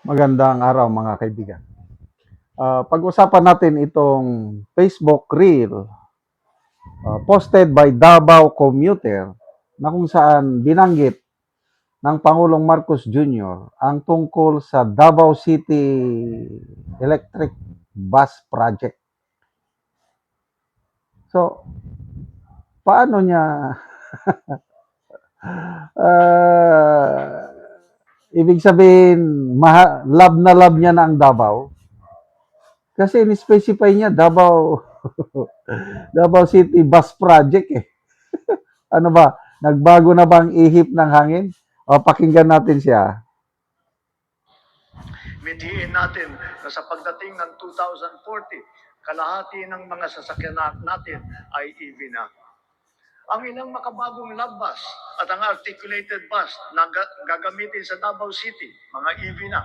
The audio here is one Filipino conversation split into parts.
Magandang araw mga kaibigan. Pag-usapan natin itong Facebook Reel posted by Davao Commuter na kung saan binanggit ng Pangulong Marcos Jr. ang tungkol sa Davao City Electric Bus Project. So, paano niya ibig sabihin love na love niya na ang Davao? Kasi in-specify niya Davao Davao City Bus Project eh. Ano ba? Nagbago na ba ang ihip ng hangin? O pakinggan natin siya. Mithiin natin na sa pagdating ng 2040, kalahati ng mga sasakyan natin ay EV na. Ang ilang makabagong love bus at ang articulated bus na gagamitin sa Davao City, mga EV na.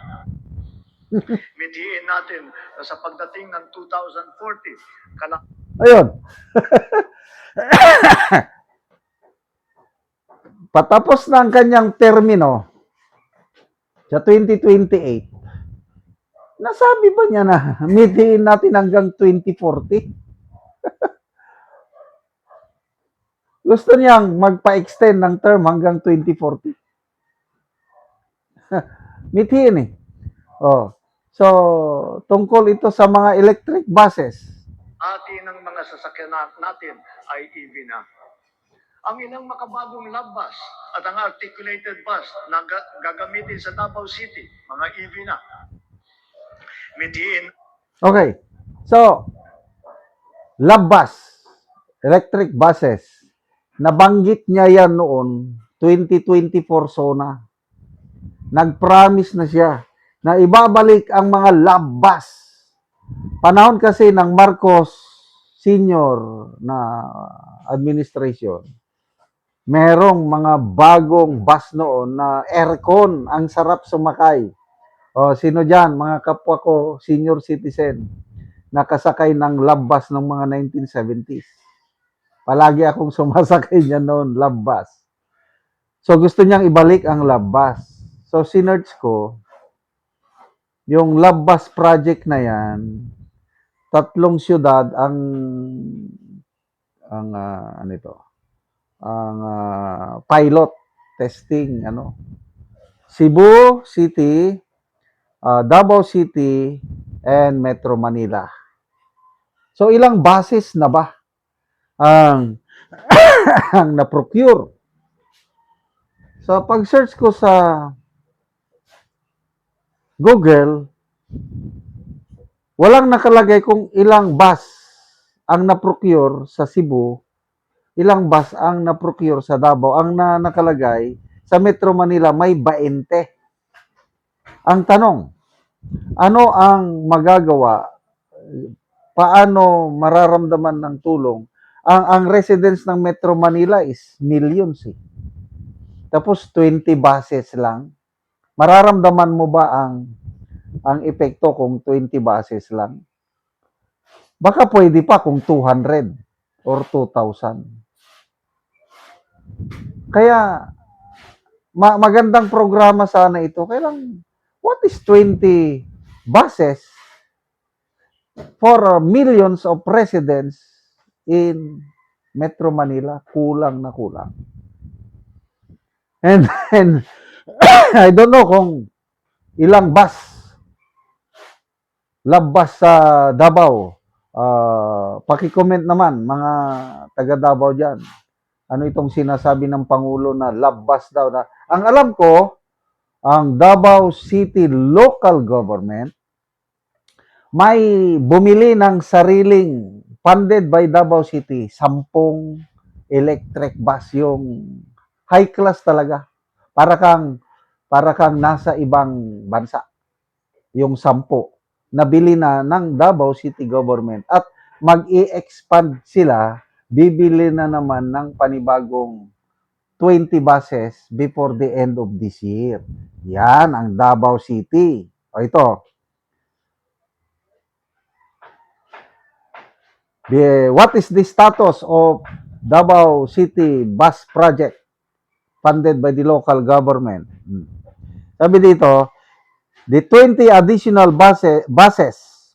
Mithiin natin na sa pagdating ng 2040, Ayun. Patapos na ang kanyang termino sa 2028, nasabi ba niya na mithiin natin hanggang 2040? Gusto niyang magpa-extend ng term hanggang 2040. Mithiin eh. Oh. So, tungkol ito sa mga electric buses. Ati ng mga sasakyan natin ay EV na. Ang ilang makabagong love bus at ang articulated bus na gagamitin sa Davao City, mga EV na. Mithiin. Okay. So, love bus, electric buses, nabanggit niya yan noon, 2024 SONA. Nag-promise na siya na ibabalik ang mga love bus. Panahon kasi ng Marcos Senior na administration, merong mga bagong bus noon na aircon, ang sarap sumakay. O, sino dyan? Mga kapwa ko, senior citizen, nakasakay ng love bus ng mga 1970s. Palagi akong sumasakay niya noon, love bus. So, gusto niyang ibalik ang love bus. So, sinerch ko, yung love bus project na yan, tatlong syudad ang ano ito, ang pilot testing, Cebu City, Davao City, and Metro Manila. So, ilang buses na ba ang ang na-procure? So, pag-search ko sa Google, walang nakalagay kung ilang bus ang na-procure sa Cebu, ilang bus ang na-procure sa Davao. Ang nakalagay sa Metro Manila may 20. Ang tanong, ano ang magagawa? Paano mararamdaman ng tulong? Ang residents ng Metro Manila is millions eh. Tapos 20 buses lang. Mararamdaman mo ba ang epekto kung 20 buses lang? Baka pwede pa kung 200 or 2,000. Kaya magandang programa sana ito. Kaya lang, what is 20 buses for millions of residents in Metro Manila? Kulang na kulang. And I don't know kung ilang bus, love bus sa Davao. Paki-comment naman mga taga Davao dyan. Ano itong sinasabi ng Pangulo na love bus daw na? Ang alam ko, ang Davao City Local Government may bumili ng sariling funded by Davao City, 10 electric bus, yung high class talaga. Para kang nasa ibang bansa. Yung 10 nabili na ng Davao City Government at mag-i-expand sila, bibili na naman ng panibagong 20 buses before the end of this year. Yan ang Davao City. O ito. What is the status of Davao City Bus Project funded by the local government? Sabi dito, The 20 additional buses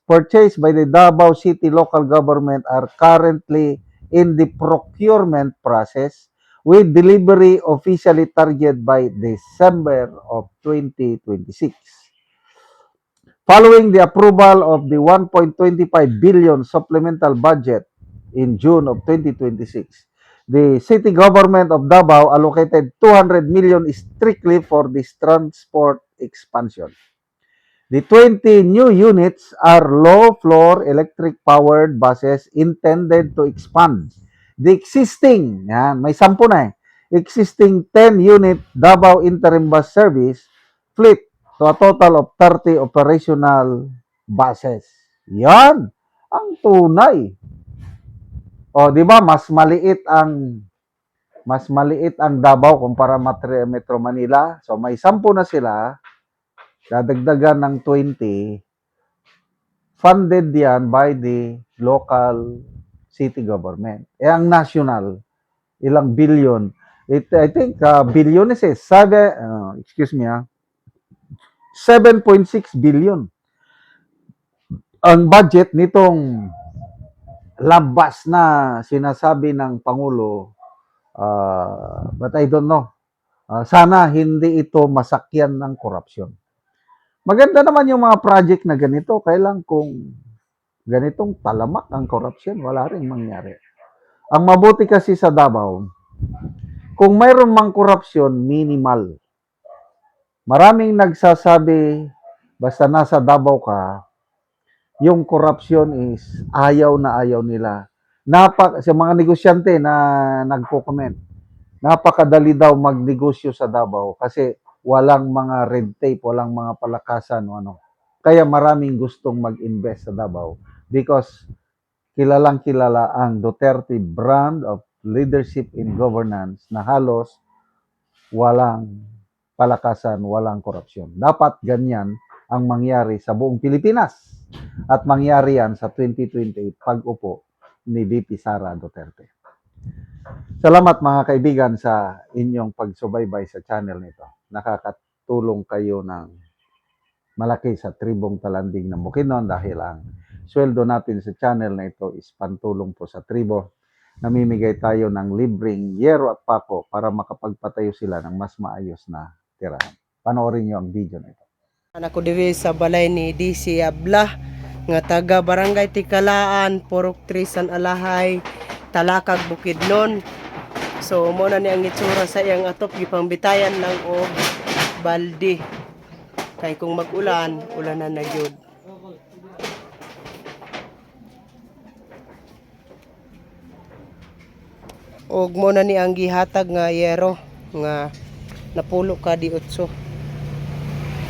purchased by the Davao City local government are currently in the procurement process with delivery officially targeted by December of 2026. Following the approval of the 1.25 billion supplemental budget in June of 2026, the city government of Davao allocated 200 million strictly for this transport expansion. The 20 new units are low-floor electric-powered buses intended to expand the existing, yan, may 10 na existing 10-unit Davao Interim Bus Service fleet to a total of 30 operational buses. Yan, ang tunay. O, di ba, mas maliit ang Davao kumpara Metro Manila. So, may 10 na sila, dadagdagan ng 20, funded yan by the local city government. Ang national, ilang billion. I think billion is 7.6 billion. Ang budget nitong labas na sinasabi ng Pangulo, but I don't know. Sana hindi ito masakyan ng korupsyon. Maganda naman yung mga project na ganito, kailang kung ganitong talamak ang korupsyon, wala rin mangyari. Ang mabuti kasi sa Davao, kung mayroon mang korupsyon, minimal. Maraming nagsasabi, basta nasa Davao ka, yung korupsyon is ayaw na ayaw nila. Sa mga negosyante na nagko-comment, napakadali daw magnegosyo sa Davao kasi walang mga red tape, walang mga palakasan o ano. Kaya maraming gustong mag-invest sa Davao because kilalang kilala ang Duterte brand of leadership in governance na halos walang palakasan, walang korupsyon. Dapat ganyan ang mangyari sa buong Pilipinas at mangyari yan sa 2028 pag-upo ni VP Sara Duterte. Salamat mga kaibigan sa inyong pagsubaybay sa channel nito. Nakakatulong kayo ng malaki sa tribong talanding ng Bukidnon dahil ang sweldo natin sa channel na ito is pantulong po sa tribo. Namimigay tayo ng libreng yero at pako para makapagpatayo sila ng mas maayos na tirahan. Panoorin nyo ang video na ito. Ako diri sa balay ni DC Abla nga taga Barangay Tikalaan, Purok 3 San Alahay, Talakag, Bukidnon. So mo na ni ang itsura sa iyang atop gipangbitayan lang og balde. Kay kung mag-ulan, ulanan na gyud. Og mo na ni ang gihatag nga yero nga napulo ka di 8.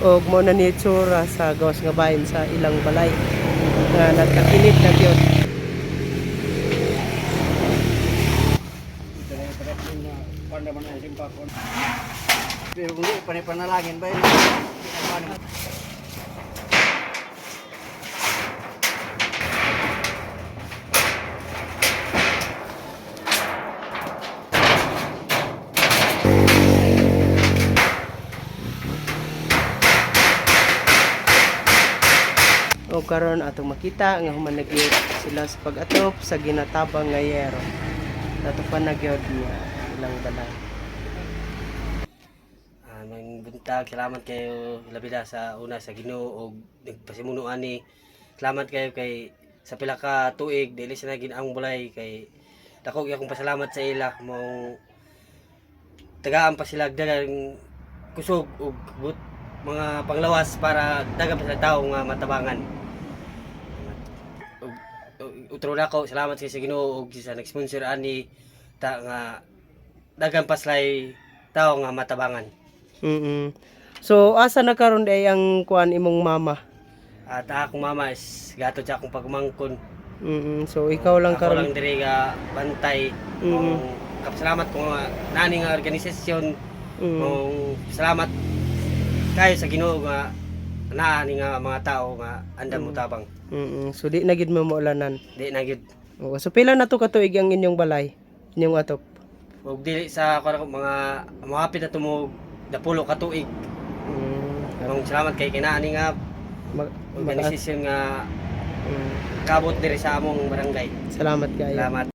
Og mo na ni itsura sa gawas nga bahin sa ilang balay nga nagkakinit na gyud. Pero kung di, panalangin ba yun? O karon atong makita nga human nagyud sila sa pag-atop sa ginatabang nga yero. Dato pa nagyud nga ilang balay. Mang buntag, salamat kayo labida sa una sa Ginoo og nagpasimuno ani. Salamat kayo kay sa pila ka tuig dili sila ginaang bulay kay dako akong pasalamat sa ila mong tagaan pa sila dagang kusog og mga panglawas para dagan pa sila tawo nga matabangan. Utro na ko salamat sa Ginoo og sa nag-sponsor ani ta nga dagan pa sila tawo nga matabangan. So asa na karon day ang kuan imong mama? At akong mama is gato siya akong pagmangkon. So ikaw lang Ako karon. lang diri nga bantay. Kapasalamat ko nga nani nga organisasyon. Salamat kayo sa Ginoo nga naani nga mga tao nga andam mo tabang. So di na gid mo maulanan. Di na gyud. Oo, so pila na to ka tuig ang inyong balay, inyong atop? Ug dili sa mga hapit na tumog 10 ka tuig. Among salamat kay kinaani nga mag- organisasyon nga Mm. kabot diri sa among barangay. Salamat kayo. Salamat.